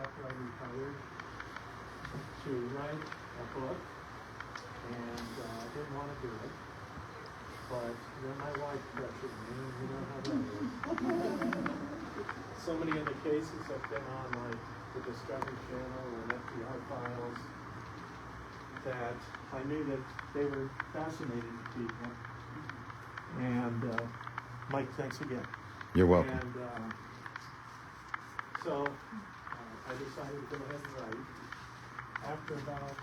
after I retired to write a book, and I didn't want to do it. But then my wife pressured me, and you know how that is. So many of the cases have been on like the Discovery Channel and FBI files that I knew that they were fascinating to people. And Mike, thanks again. You're welcome. And so I decided to go ahead and write. After about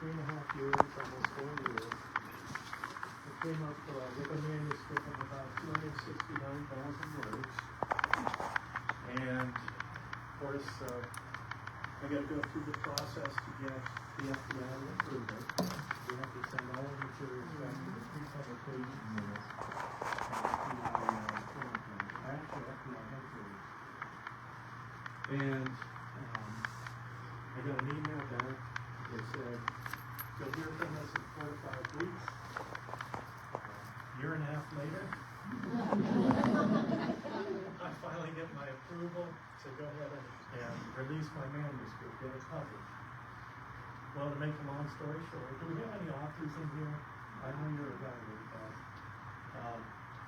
3.5 years, almost 4 years, I came up with a manuscript of about 269,000 words. And of course, I got to go through the process to get the FBI to approve it. We have to send all the materials back to the pre-publication unit. Actually, FBI headquarters. And I got an email back that said, you'll hear from us in 4 to 5 weeks. Year and a half later, I finally get my approval to go ahead and release my manuscript, get it published. Well, to make a long story short, do we have any authors in here? I know you're a writer, but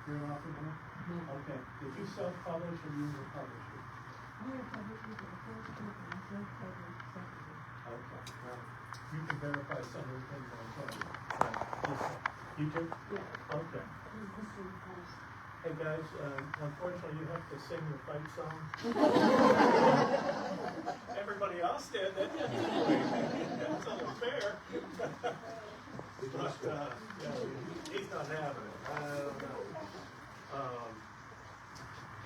you're an author now? No. Okay. Did you self-publish or use a publisher? I have published with the first book and self-published separately. Okay. Well, you can verify some of the things I'll tell you. You too? Yeah. Okay. This one first. Hey guys, unfortunately you have to sing your fight song. Everybody else did, that that's unfair. But, yeah, he's not having it. I don't know.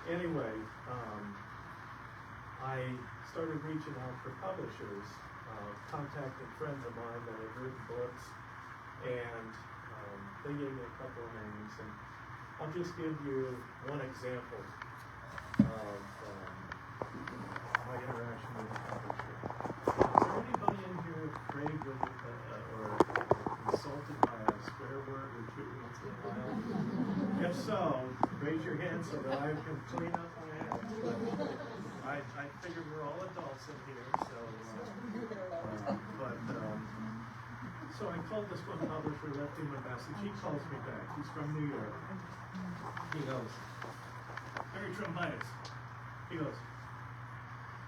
Anyway, I started reaching out for publishers, contacting friends of mine that had written books, and they gave me a couple of names. And I'll just give you one example of my interaction with a publisher. Is there anybody in here afraid with or insulted by a swear word or two once in a while? If so, raise your hand so that I can clean up my act. I figured we're all adults in here, so so I called this one publisher, left him a message. He calls me back. He's from New York. He goes, Harry Trombitis. He goes,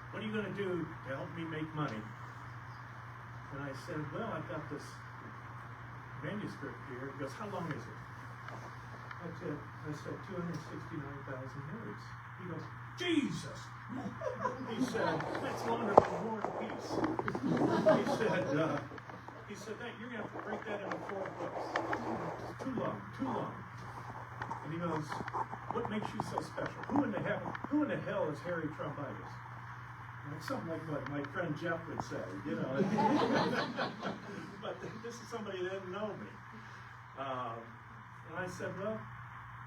what are you going to do to help me make money? And I said, well, I've got this manuscript here. He goes, how long is it? I said 269,000 words. He goes, Jesus! He said, that's longer than War and Peace. He said that you're going to have to break that into 4 books. It's too long. And he goes, what makes you so special? Who in the hell is Harry Trombitis? Like something like what my friend Jeff would say, you know. But this is somebody that didn't know me. And I said, well,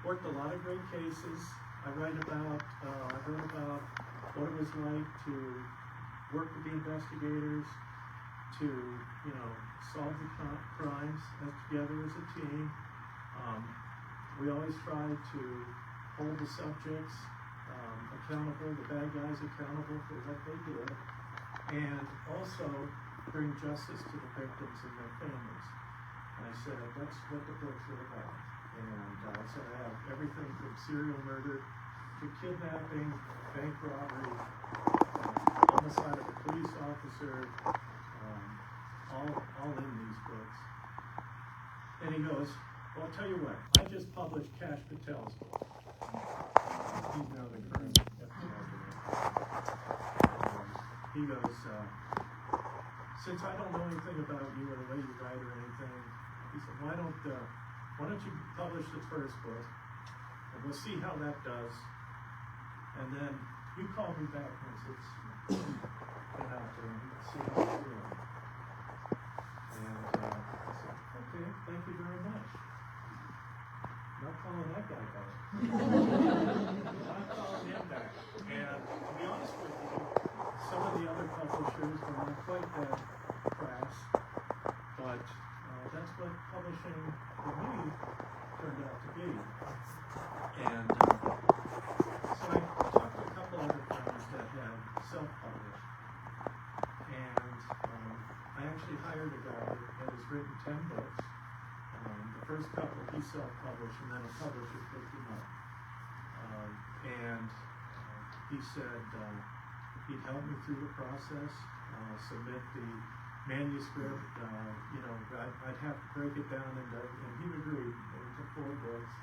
worked a lot of great cases. I wrote about what it was like to work with the investigators, to, you know, solve the crimes together as a team. We always try to hold the subjects accountable, the bad guys accountable for what they did, and also bring justice to the victims and their families. And I said, that's what the books are about. And so I have everything from serial murder to kidnapping, bank robbery, homicide of a police officer, all in these books. And he goes, well, I'll tell you what, I just published Cash Patel's book. He's now the current FBI director. He goes, since I don't know anything about you or the way you write or anything, he said, why don't you publish the first book, and we'll see how that does. And then you call me back once it's been out there and see how it's doing. And I said, okay, thank you very much. Not calling that guy back. Not calling him back. And to be honest with you, some of the other publishers were not quite that crass, but that's what publishing for me turned out to be. And so I talked to a couple other friends that had self-published. written 10 books. The first couple he self-published, and then a publisher picked him up. And he said he'd help me through the process, submit the manuscript. I'd have to break it down into, and he agreed, into 4 books.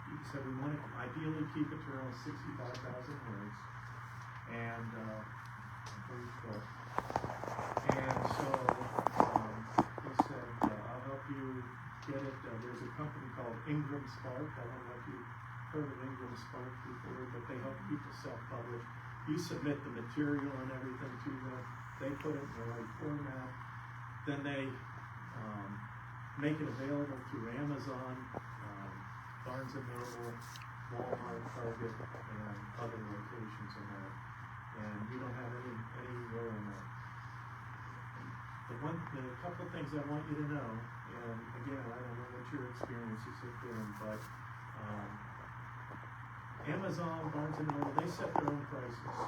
He said we want to ideally keep it to around 65,000 words, and for each book. And so he said, I'll help you get it. There's a company called Ingram Spark. I don't know if you've heard of Ingram Spark before, but they help people self-publish. You submit the material and everything to them. They put it in the right format. Then they make it available through Amazon, Barnes & Noble, Walmart, Target, and other locations in that. And you don't have any role in that. The couple of things I want you to know, and again, I don't know what your experiences have been, but Amazon, Barnes & Noble, they set their own prices.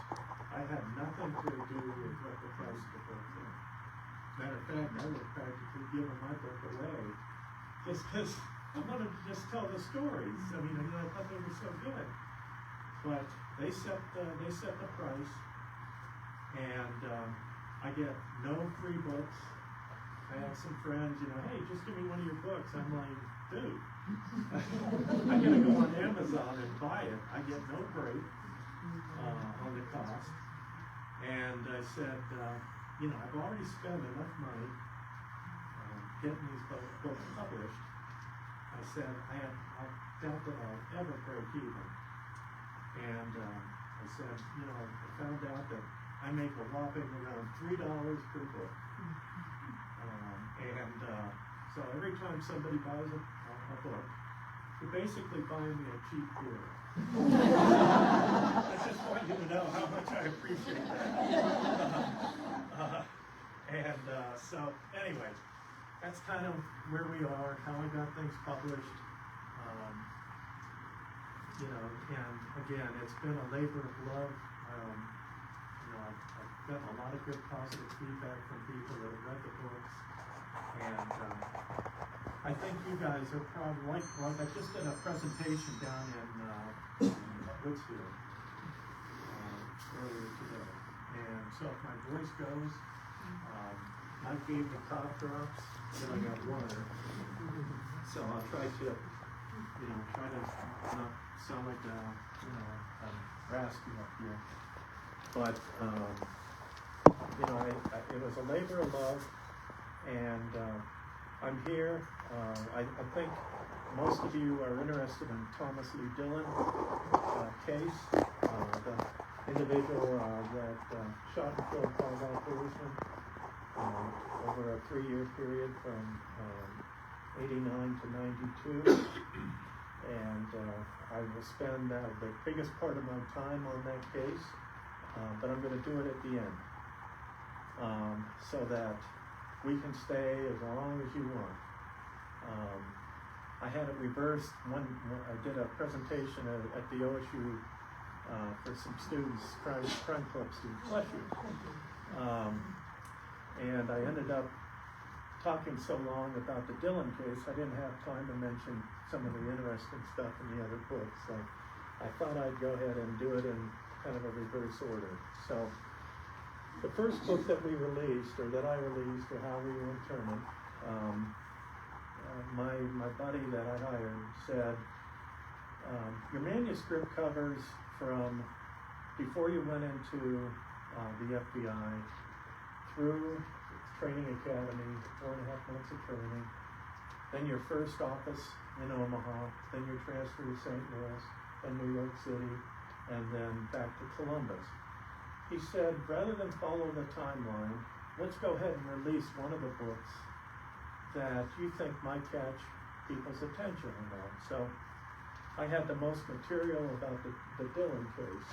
I had nothing to do with what the price of the book is. Matter of fact, I was practically giving my book away just because I wanted to just tell the stories. I mean, I thought they were so good. But they set the price, and I get no free books. I have some friends, hey, just give me one of your books. I'm like, dude, I gotta go on Amazon and buy it. I get no break on the cost. And I said, I've already spent enough money getting these books published. I said, I doubt that I'll ever break even. And I said, I found out that I make a whopping around $3 per book. So every time somebody buys a book, you're basically buying me a cheap beer. I just want you to know how much I appreciate that. So anyway, that's kind of where we are, how I got things published. And again, it's been a labor of love. I've gotten a lot of good positive feedback from people that have read the books. And I think you guys are probably, like I just did a presentation down in Woodsfield earlier today. And so if my voice goes, I gave the cough drops, then I got water. So I'll try to, not sound like I'm raspy up here. But, it was a labor of love, and I'm here. I think most of you are interested in Thomas Lee Dillon case, the individual that shot and killed Paul Policeman over a 3-year period from 89 to 92. And I will spend the biggest part of my time on that case, but I'm going to do it at the end, so that we can stay as long as you want. I had it reversed. I did a presentation at the OSU for some students, crime club students. Bless you. And I ended up talking so long about the Dillon case, I didn't have time to mention some of the interesting stuff in the other books. So I thought I'd go ahead and do it in kind of a reverse order. So the first book that we released, or that I released, or however you want to term it, my buddy that I hired said, your manuscript covers from before you went into the FBI through training academy, 4.5 months of training, then your first office in Omaha, then your transfer to St. Louis and New York City, and then back to Columbus. He said, rather than follow the timeline, let's go ahead and release one of the books that you think might catch people's attention on that. So I had the most material about the Dillon case.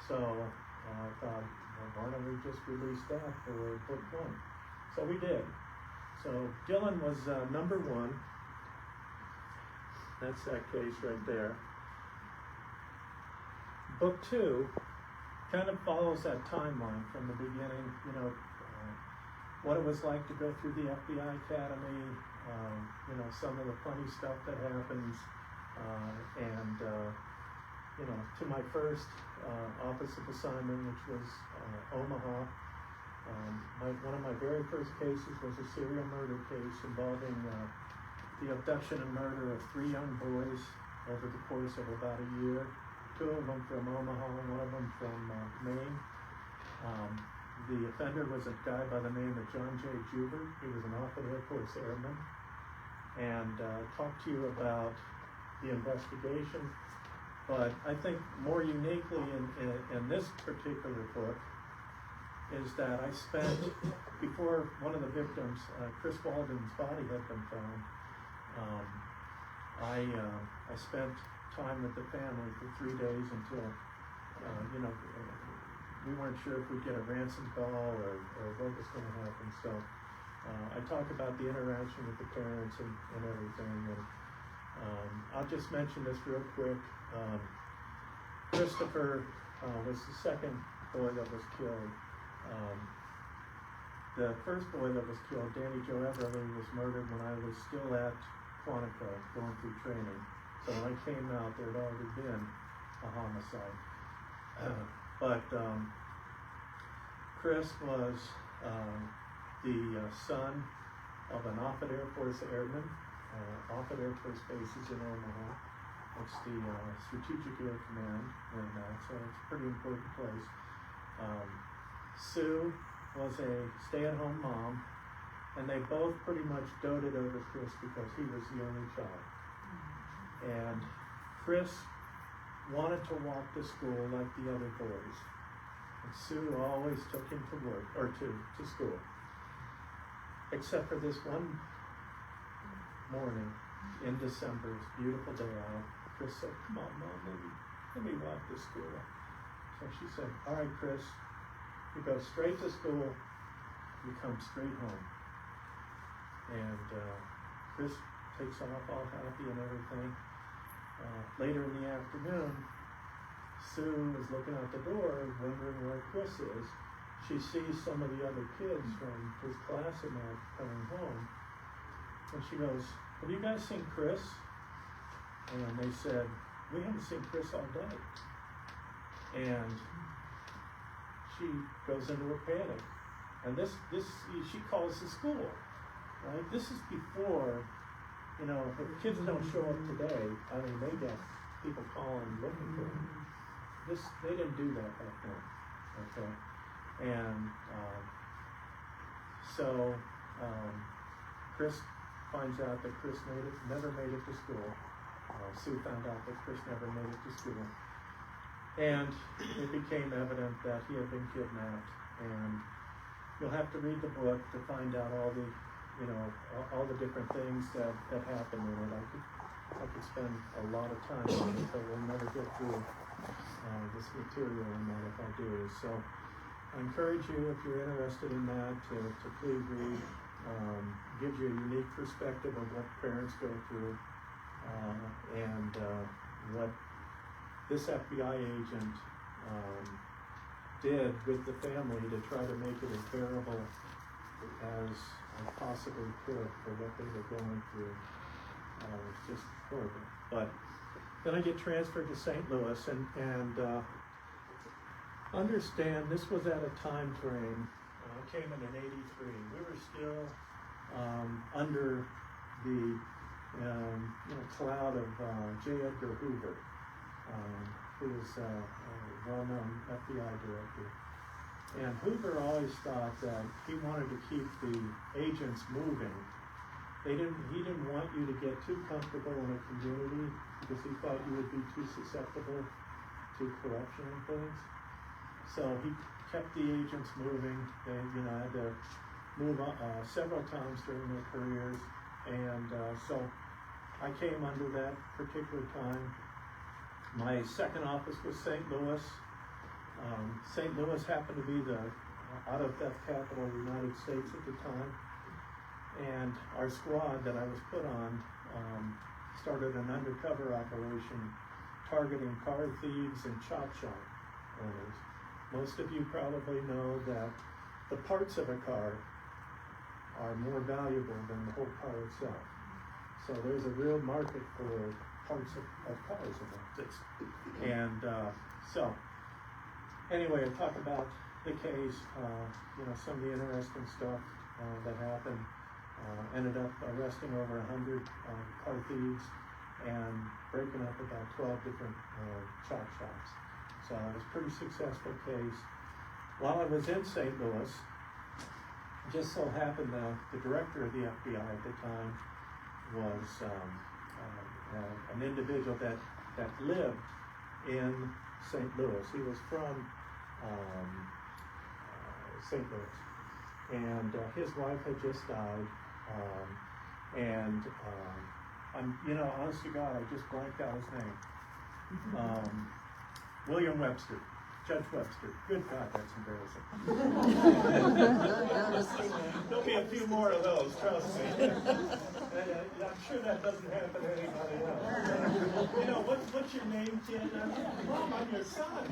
So I thought, why don't we just release that for book 1? So we did. So Dillon was number 1. That's that case right there. Book 2 kind of follows that timeline from the beginning. what it was like to go through the FBI Academy, some of the funny stuff that happens, and to my first office of assignment, which was Omaha. One of my very first cases was a serial murder case involving the abduction and murder of 3 young boys over the course of about a year. 2 of them from Omaha, and 1 of them from Maine. The offender was a guy by the name of John J. Juber. He was an Offutt Air Force airman. And talk to you about the investigation. But I think more uniquely in this particular book is that I spent, before one of the victims, Chris Walden's body had been found, I spent time with the family for 3 days until, we weren't sure if we'd get a ransom call or what was going to happen. So I talked about the interaction with the parents and everything. And I'll just mention this real quick. Christopher was the second boy that was killed. The first boy that was killed, Danny Joe Everly, was murdered when I was still at Quantico going through training. So when I came out, there had already been a homicide. But Chris was the son of an Offutt Air Force airman. Offutt Air Force Base is in Omaha. It's the Strategic Air Command, and so it's a pretty important place. Sue was a stay-at-home mom, and they both pretty much doted over Chris because he was the only child. And Chris wanted to walk to school like the other boys. And Sue always took him to work, or to school. Except for this one morning in December, it's a beautiful day out. Chris said, "Come on, Mom, let me walk to school." So she said, "All right, Chris, you go straight to school, you come straight home." And Chris takes off all happy and everything. Later in the afternoon, Sue is looking out the door, wondering where Chris is. She sees some of the other kids from his class and that coming home. And she goes, "Have you guys seen Chris?" And they said, "We haven't seen Chris all day." And she goes into a panic. And this she calls the school, right? This is before, if kids don't show up today, I mean, they get people calling looking for them. They didn't do that back then, okay? And so Chris finds out that Chris never made it to school. Sue found out that Chris never made it to school. And it became evident that he had been kidnapped. And you'll have to read the book to find out all the different things that happened in it. I could spend a lot of time on it, but we'll never get through this material on that if I do. So I encourage you, if you're interested in that, to please read. Gives you a unique perspective of what parents go through and what this FBI agent did with the family to try to make it as bearable as I possibly could for what they were going through. Just horrible. But then I get transferred to St. Louis, and understand this was at a time frame. I came in '83. We were still under the cloud of J. Edgar Hoover, who was a well-known FBI director. And Hoover always thought that he wanted to keep the agents moving. He didn't want you to get too comfortable in a community because he thought you would be too susceptible to corruption and things. So he kept the agents moving. They had to move several times during their careers. And so I came under that particular time. My second office was St. Louis. St. Louis happened to be the out-of-theft capital of the United States at the time. And our squad that I was put on started an undercover operation targeting car thieves and chop shop owners. Most of you probably know that the parts of a car are more valuable than the whole car itself. So there's a real market for parts of cars in this. And so, anyway, I talk about the case, some of the interesting stuff that happened. Ended up arresting over 100 car thieves and breaking up about 12 different chop shops. So it was a pretty successful case. While I was in St. Louis, it just so happened that the director of the FBI at the time was an individual that lived in St. Louis. He was from St. Louis, and his wife had just died. Honest to God, I just blanked out his name. William Webster, Judge Webster. Good God, that's embarrassing. There'll be a few more of those, trust me. I'm sure that doesn't happen to anybody else. What's your name, kid? Mom, I'm your son.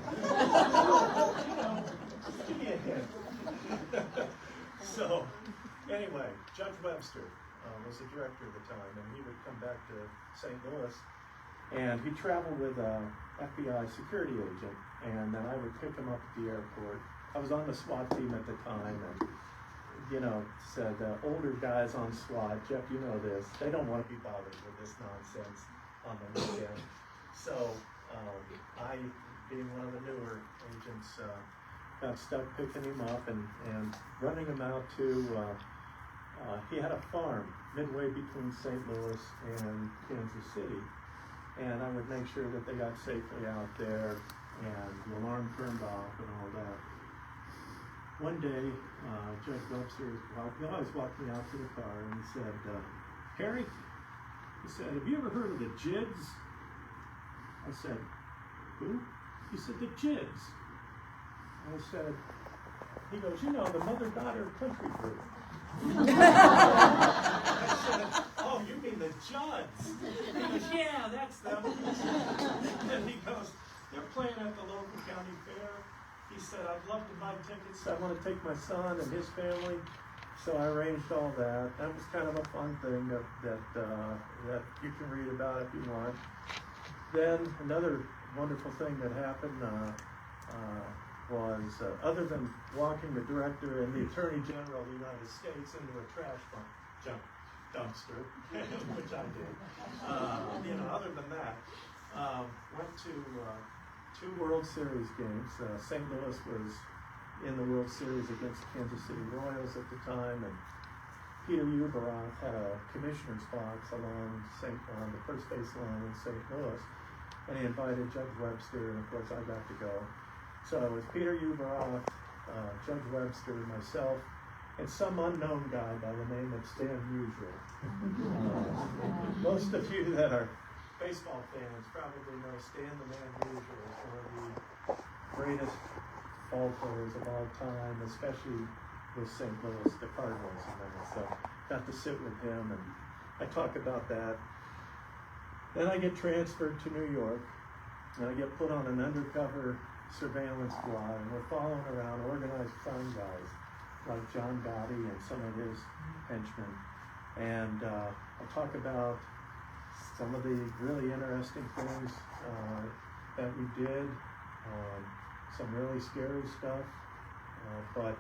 Give me a hint. So, anyway, Judge Webster was the director at the time, and he would come back to St. Louis, and he traveled with a FBI security agent, and then I would pick him up at the airport. I was on the SWAT team at the time, and said older guys on SWAT, Jeff, you know this, they don't want to be bothered with this nonsense on the weekend. So I, being one of the newer agents, got stuck picking him up and running him out to, he had a farm midway between St. Louis and Kansas City. And I would make sure that they got safely out there and the alarm turned off and all that. One day, Judge Webster always walked me out to the car and he said, Harry, he said, have you ever heard of the JIDs? I said, who? He said, the JIDs. I said, he goes, the mother-daughter country group. I said, oh, you mean the Judds? He goes, yeah, that's them. And he goes, they're playing at the local county fair. He said, I'd love to buy tickets. I want to take my son and his family. So I arranged all that. That was kind of a fun thing that you can read about if you want. Then another wonderful thing that happened was, other than walking the director and the Attorney General of the United States into a trash dumpster, which I did. Other than that, went to 2 World Series games. St. Louis was in the World Series against Kansas City Royals at the time, and Peter Uberoth had a commissioner's box along the first base line in St. Louis, and he invited Judge Webster, and of course I got to go. So it was Peter Uberoth, Judge Webster, myself, and some unknown guy by the name of Stan Musial. Most of you that are baseball fans probably know Stan the Man Musial is one of the greatest ball players of all time, especially with St. Louis, the Cardinals. And so got to sit with him, and I talk about that. Then I get transferred to New York, and I get put on an undercover surveillance squad, and we're following around organized crime guys like John Gotti and some of his henchmen. And I talk about some of the really interesting things that we did, some really scary stuff, but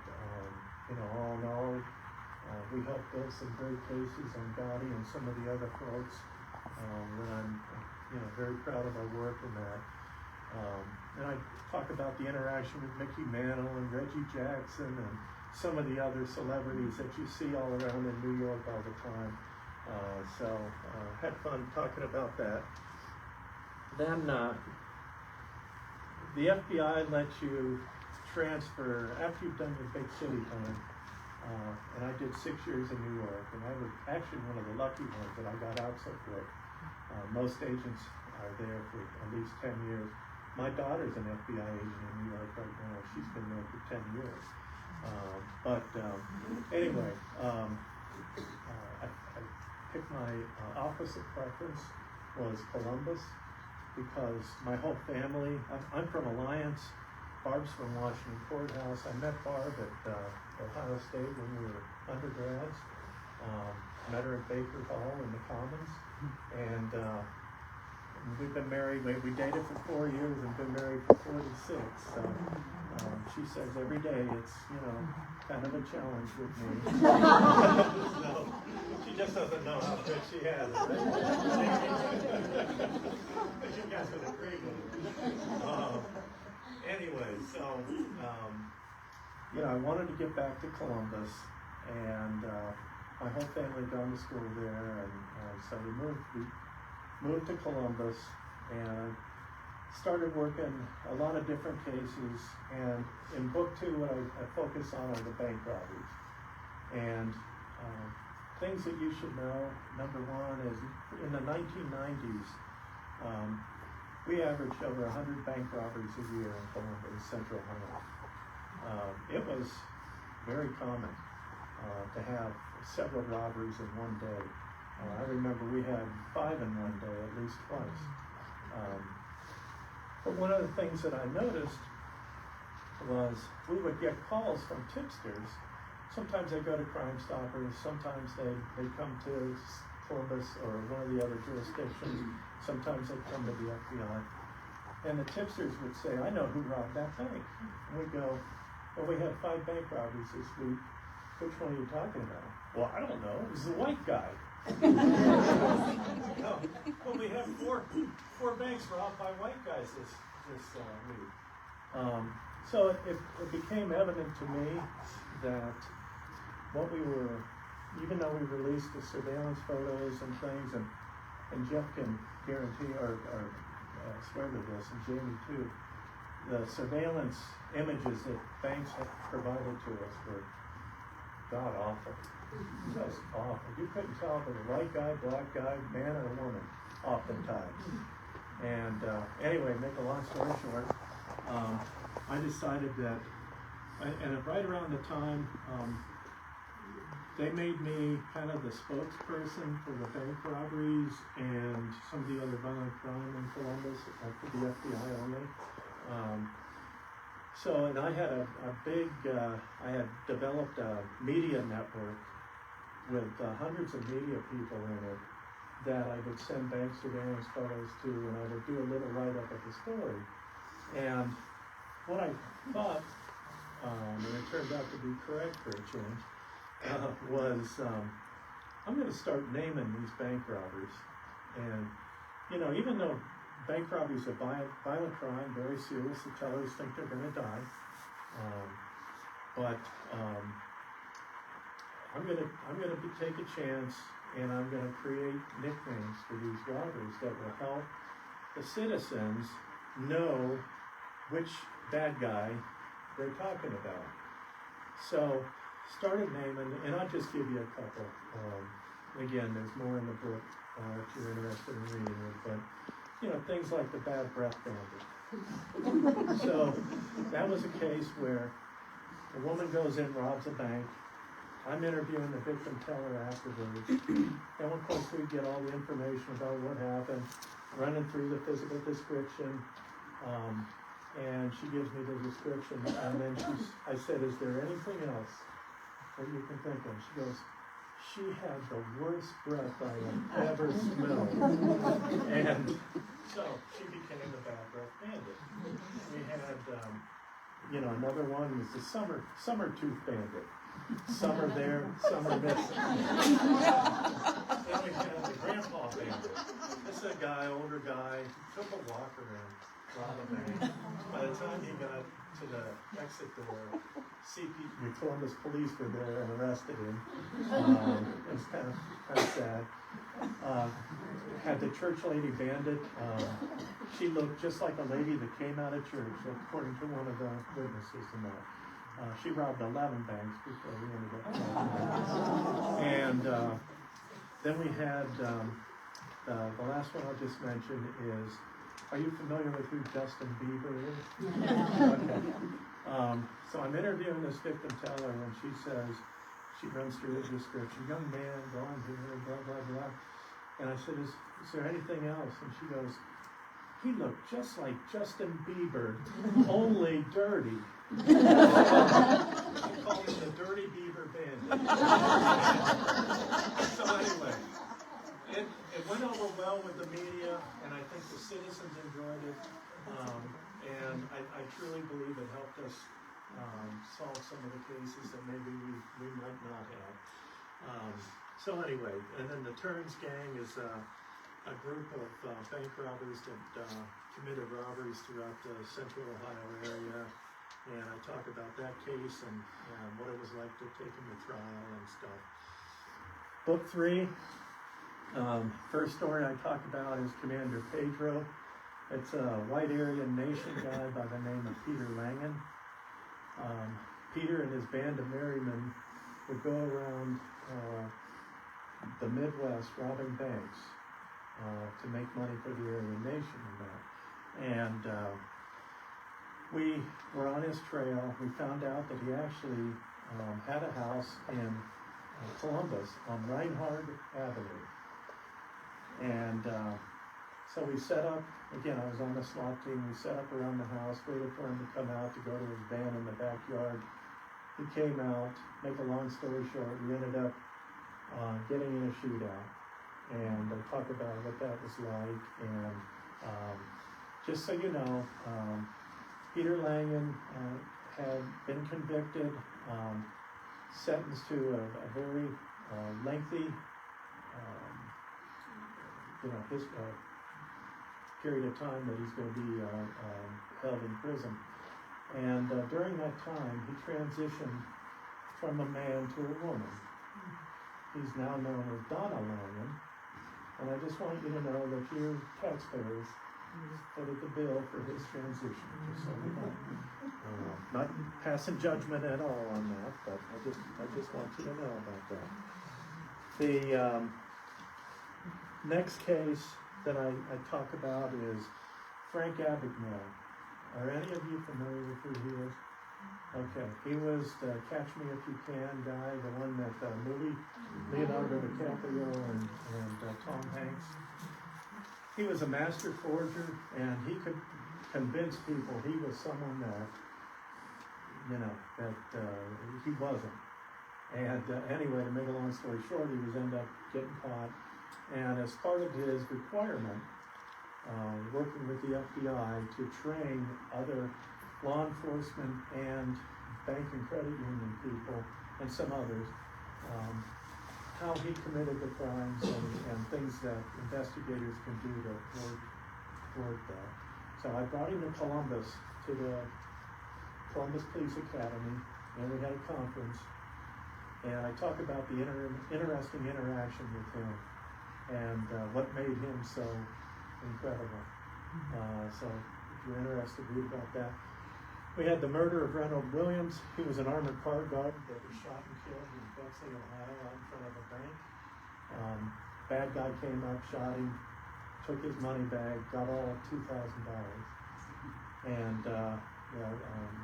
all in all, we helped build some great cases on Gotti and some of the other folks. And I'm very proud of our work in that. And I talk about the interaction with Mickey Mantle and Reggie Jackson and some of the other celebrities that you see all around in New York all the time. Had fun talking about that. Then the FBI lets you transfer after you've done your big city time. And I did 6 years in New York, and I was actually one of the lucky ones that I got out so quick. Most agents are there for at least 10 years. My daughter's an FBI agent in New York right now. She's been there for 10 years. Anyway, I picked my office of preference was Columbus, because my whole family, I'm from Alliance, Barb's from Washington Courthouse. I met Barb at Ohio State when we were undergrads. Met her at Baker Hall in the Commons, and we've been married. We dated for 4 years and been married for 46. So she says every day it's kind of a challenge with me. So, she just doesn't know how good she has it. Right? You guys would agree with me. Anyway, so I wanted to get back to Columbus, and my whole family had gone to school there, and so we moved to Columbus, and started working a lot of different cases. And in book 2, what I focus on are the bank robberies. And things that you should know, number one is in the 1990s, we averaged over 100 bank robberies a year in Columbus, Central Ohio. It was very common to have several robberies in one day. I remember we had 5 in one day, at least twice. But one of the things that I noticed was we would get calls from tipsters. Sometimes they go to Crime Stoppers, sometimes they come to Columbus or one of the other jurisdictions, sometimes they come to the FBI. And the tipsters would say, I know who robbed that bank. And we'd go, well, we had 5 bank robberies this week. Which one are you talking about? Well, I don't know. It was the white guy. No. Well, we had four banks robbed by white guys this week. So it became evident to me that what we were, even though we released the surveillance photos and things, and Jeff can guarantee or swear to this, and Jamie too, the surveillance images that banks had provided to us were god awful. Just awful. You couldn't tell if it was a white guy, black guy, man or a woman, oftentimes. And anyway, make a long story short, I decided that, and right around the time, they made me kind of the spokesperson for the bank robberies and some of the other violent crime in Columbus, for the FBI only. So, and I had I had developed a media network with hundreds of media people in it that I would send bank surveillance photos to, and I would do a little write-up of the story. And what I thought, and it turned out to be correct for a change, was I'm going to start naming these bank robberies. And, even though bank robberies are violent crime, very serious, the tellers think they're going to die, but I'm going to take a chance, and I'm going to create nicknames for these robberies that will help the citizens know which bad guy they're talking about. So started naming, and I'll just give you a couple. Again, there's more in the book if you're interested in reading it, but things like the bad breath bandit. So that was a case where a woman goes in, robs a bank. I'm interviewing the victim teller afterwards. And of course we get all the information about what happened, running through the physical description. And she gives me the description, and then I said, is there anything else that you can think of? She goes, she had the worst breath I have ever smelled. And so she became the bad breath bandit. We had, another one was the summer tooth bandit. Some are there, some are missing. Then we had the grandpa bandit. This is a guy, older guy, took a walker and robbed a bank. By the time he got to the exit door, the Columbus police were there and arrested him. It was kind of sad. Had the church lady bandit. She looked just like a lady that came out of church, according to one of the witnesses in that. She robbed 11 banks before we ended up robbing. And then we had the last one I'll just mention is, are you familiar with who Justin Bieber is? Okay. So I'm interviewing this victim teller, and she says, she runs through the description, young man, blonde hair, blah, blah, blah. And I said, is there anything else? And she goes, he looked just like Justin Bieber, only dirty. They called him the Dirty Beaver Bandit. So anyway, it went over well with the media, and I think the citizens enjoyed it. And I truly believe it helped us solve some of the cases that maybe we might not have. So anyway, and then the Turns Gang is a group of bank robbers that committed robberies throughout the central Ohio area. And I talk about that case and what it was like to take him to trial and stuff. Book 3, first story I talk about is Commander Pedro. It's a white Aryan Nation guy by the name of Peter Langen. Peter and his band of merrymen would go around the Midwest robbing banks to make money for the Aryan Nation and that. And we were on his trail. We found out that he actually had a house in Columbus on Reinhard Avenue. And so we set up, again, I was on the SWAT team, we set up around the house, waited for him to come out to go to his van in the backyard. He came out, make a long story short, we ended up getting in a shootout. And I talk about what that was like. And just so you know, Peter Langen had been convicted, sentenced to a very lengthy period of time that he's going to be held in prison. And during that time, he transitioned from a man to a woman. He's now known as Donna Langen. And I just want you to know that your taxpayers footed the bill for his transition, just so you know. Not passing judgment at all on that, but I just want you to know about that. The next case that I talk about is Frank Abagnale. Are any of you familiar with who he is? Okay, he was the Catch Me If You Can guy, the one that movie Leonardo DiCaprio and Tom Hanks. He was a master forger, and he could convince people he was someone that he wasn't. And anyway, to make a long story short, he was ended up getting caught. And as part of his requirement, working with the FBI to train other law enforcement and bank and credit union people and some others, how he committed the crimes and things that investigators can do to work that. So I brought him to Columbus, to the Columbus Police Academy, and we had a conference. And I talk about the interesting interaction with him and what made him so incredible. So if you're interested, read about that. We had the murder of Reynold Williams. He was an armored car guard that was shot and killed in Bexley, Ohio, out in front of a bank. Bad guy came up, shot him, took his money bag, got all of $2,000. And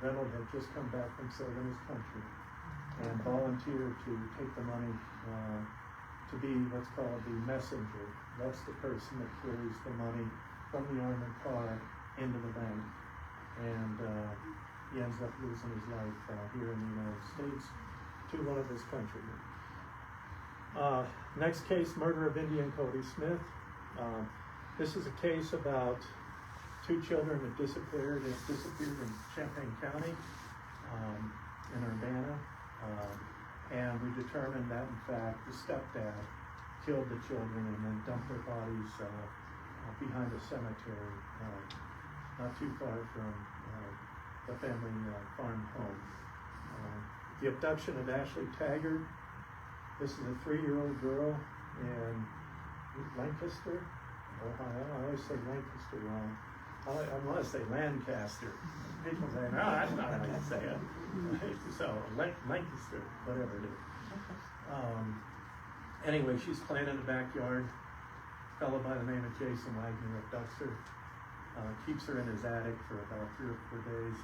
Reynold had just come back from serving his country and volunteered to take the money to be what's called the messenger. That's the person that carries the money from the armored car into the bank. And he ends up losing his life here in the United States to one of his countrymen. Next case, murder of Indian Cody Smith. This is a case about 2 children that disappeared in Champaign County in Urbana. And we determined that, in fact, the stepdad killed the children and then dumped their bodies behind a cemetery not too far from the family farm home. The abduction of Ashley Taggart. This is a 3-year-old girl in Lancaster, Ohio. I always say Lancaster wrong. I want to say Lancaster. People say, no, that's not how you say it. So, Lancaster, whatever it is. Anyway, she's playing in the backyard. A fellow by the name of Jason Wagner abducts her, keeps her in his attic for about 3 or 4 days,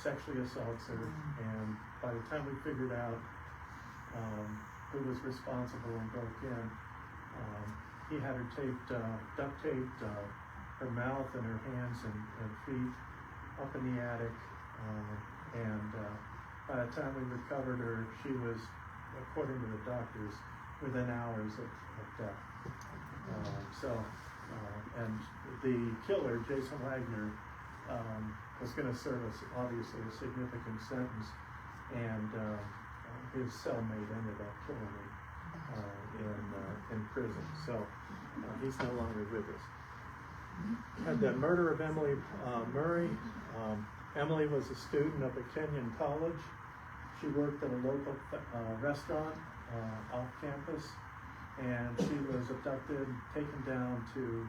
sexually assaults her, and by the time we figured out who was responsible and broke in, he had her duct taped her mouth and her hands and feet up in the attic, and by the time we recovered her, she was, according to the doctors, within hours of death. And the killer, Jason Wagner, was going to serve us, obviously, a significant sentence, and his cellmate ended up killing him in prison. So he's no longer with us. Had the murder of Emily Murray. Emily was a student up at Kenyon College. She worked at a local restaurant off campus, and she was abducted, taken down to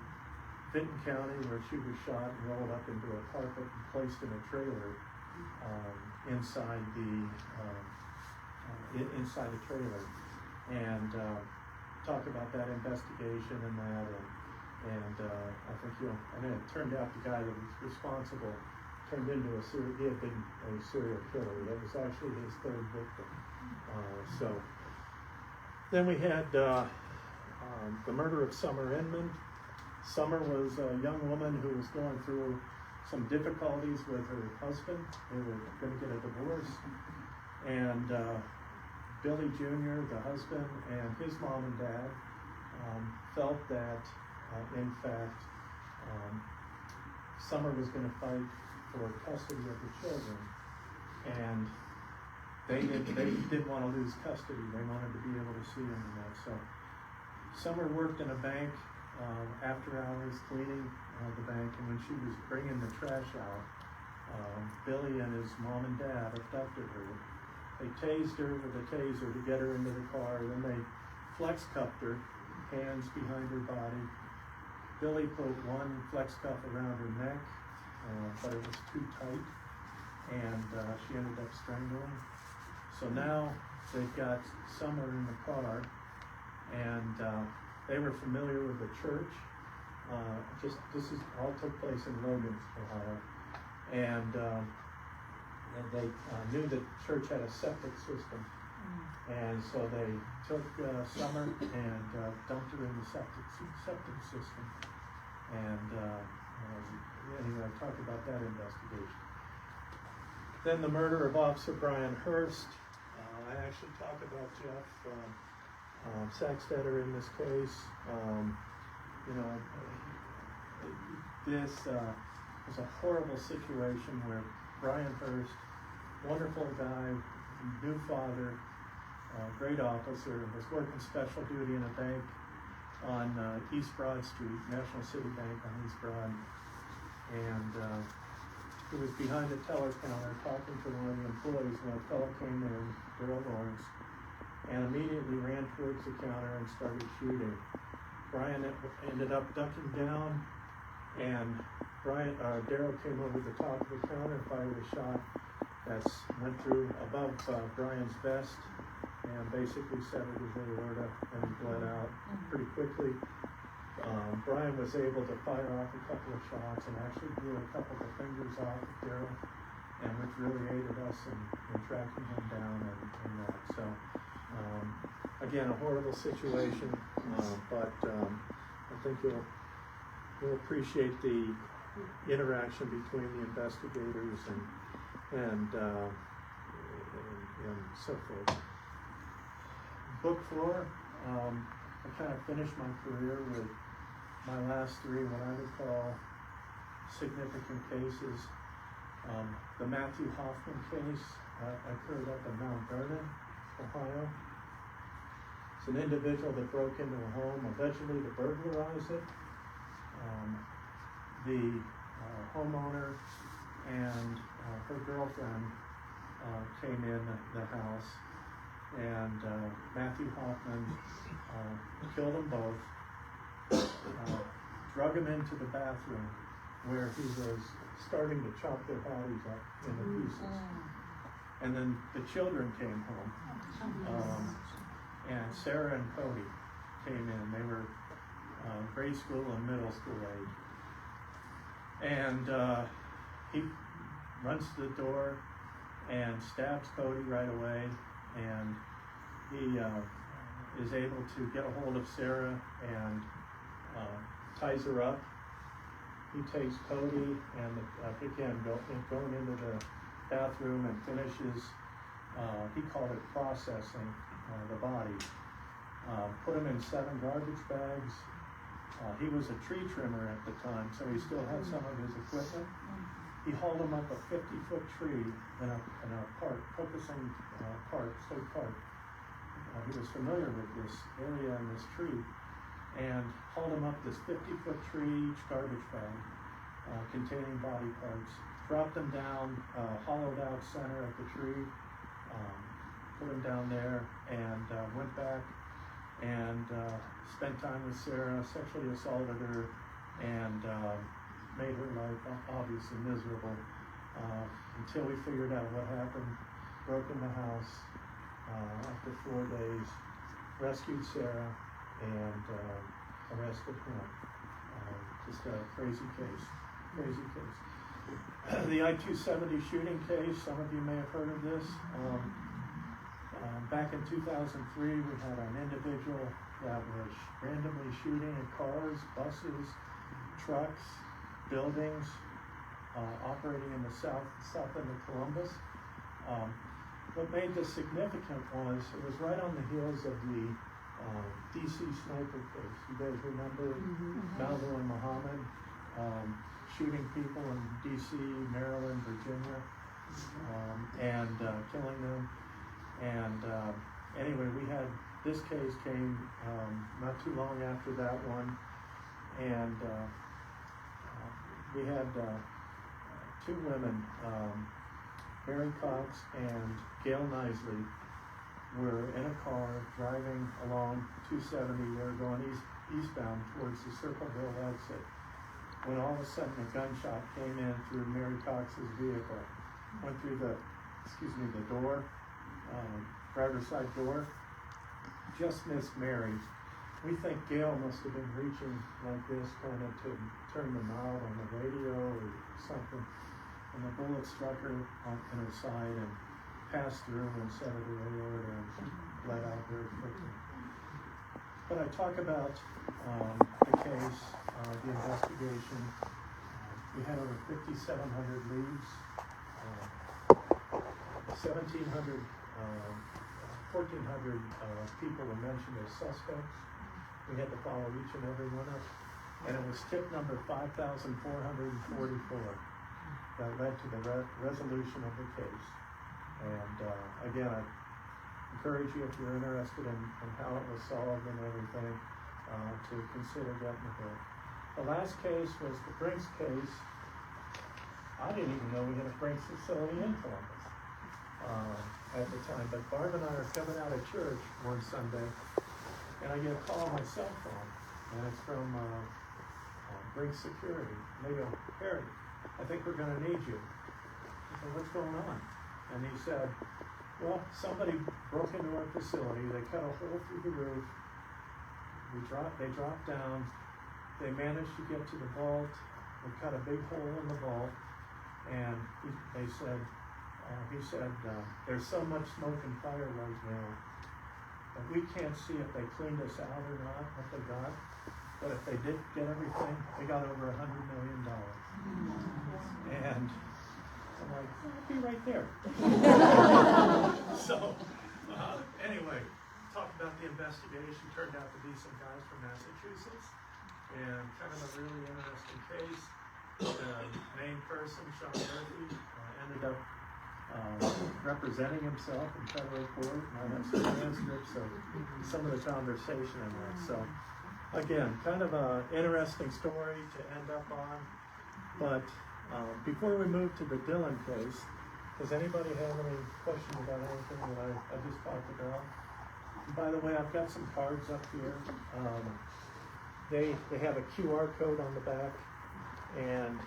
Vinton County, where she was shot and rolled up into a carpet and placed in a trailer inside the trailer. And talk about that investigation and that, and I think and then it turned out the guy that was responsible turned into he had been a serial killer. That was actually his third victim. So then we had the murder of Summer Inman. Summer was a young woman who was going through some difficulties with her husband. They were going to get a divorce, and Billy Jr., the husband, and his mom and dad felt that, in fact, Summer was going to fight for custody of the children, and they didn't want to lose custody. They wanted to be able to see them and that. So Summer worked in a bank after hours cleaning the bank, and when she was bringing the trash out, Billy and his mom and dad abducted her. They tased her with a taser to get her into the car, then they flex cuffed her, hands behind her body. Billy put one flex cuff around her neck, but it was too tight, and she ended up strangling. So now they've got Summer in the car, and they were familiar with the church. This all took place in Logan, Ohio, and they knew the church had a septic system, and so they took Summer and dumped her in the septic system. And anyway, I talked about that investigation. Then the murder of Officer Brian Hurst. I actually talked about Jeff Saxtetter in this case. This was a horrible situation where Brian Hurst, wonderful guy, new father, great officer, was working special duty in a bank on East Broad Street, National City Bank on East Broad, and he was behind the teller counter talking to one of the employees when a fellow came in, Daryl Lawrence, and immediately ran towards the counter and started shooting. Brian ended up ducking down, and Daryl came over the top of the counter and fired a shot that went through above Brian's vest and basically severed his aorta, and he bled out pretty quickly. Brian was able to fire off a couple of shots and actually blew a couple of fingers off of Daryl, and which really aided us in tracking him down and that. So, again, a horrible situation, but I think you'll appreciate the interaction between the investigators and so forth. Book 4, I kind of finished my career with my last 3, what I would call significant cases. The Matthew Hoffman case occurred up in Mount Vernon, Ohio. It's an individual that broke into a home allegedly to burglarize it. The homeowner and her girlfriend came in the house, and Matthew Hoffman killed them both, drug them into the bathroom where he was starting to chop their bodies up into pieces. And then the children came home, and Sarah and Cody came in. They were grade school and middle school age. And he runs to the door and stabs Cody right away, and he is able to get a hold of Sarah and ties her up he takes Cody and, again, going into the bathroom and finishes, he called it processing, the body. Put him in 7 garbage bags. He was a tree trimmer at the time, so he still had some of his equipment. He hauled him up a 50-foot tree in a park, focusing park, state park. He was familiar with this area and this tree, and hauled him up this 50-foot tree, each garbage bag containing body parts. Dropped them down, hollowed out center of the tree, put him down there, and went back and spent time with Sarah, sexually assaulted her, and made her life obviously miserable until we figured out what happened. Broke in the house after 4 days, rescued Sarah, and arrested him. Just a crazy case. The I-270 shooting case, some of you may have heard of this. Back in 2003, we had an individual that was randomly shooting at cars, buses, trucks, buildings, operating in the south end of Columbus. What made this significant was it was right on the heels of the DC sniper case. You guys remember Malvo and Muhammad shooting people in DC, Maryland, Virginia, and killing them. And anyway, we had this case came not too long after that one, and we had 2 women, Mary Cox and Gail Nisley, were in a car driving along 270. They were going eastbound towards the Circle Hill exit, when all of a sudden a gunshot came in through Mary Cox's vehicle, went through the door, driver's side door, just missed Mary. We think Gail must have been reaching like this, kind of to turn them out on the radio or something, and the bullet struck her in her side and passed through and severed her aorta and bled out very quickly. But I talk about the case, the investigation. We had over 5,700 leads, 1,400 people were mentioned as suspects. We had to follow each and every one of them. And it was tip number 5,444 that led to the resolution of the case. And again, I encourage you, if you're interested in how it was solved and everything, to consider getting the book. The last case was the Brinks case. I didn't even know we had a Brinks facility in Columbus at the time, but Barb and I are coming out of church one Sunday, and I get a call on my cell phone, and it's from Brinks Security. And they go, "Harry, I think we're going to need you." I said, "What's going on?" And he said, "Well, somebody broke into our facility. They cut a hole through the roof. They dropped down. They managed to get to the vault. They cut a big hole in the vault, and he said, there's so much smoke and fire right now that we can't see if they cleaned us out or not, what they got. But if they did get everything, they got over $100 million. And I'm like, I'll be right there." So, anyway, talked about the investigation. Turned out to be some guys from Massachusetts, and kind of a really interesting case. The main person, Sean Murphy, ended up representing himself in federal court, and I have some transcripts of some of the conversation in that. So, again, kind of an interesting story to end up on. But before we move to the Dillon case, does anybody have any questions about anything that I just talked about? And by the way, I've got some cards up here. They have a QR code on the back, and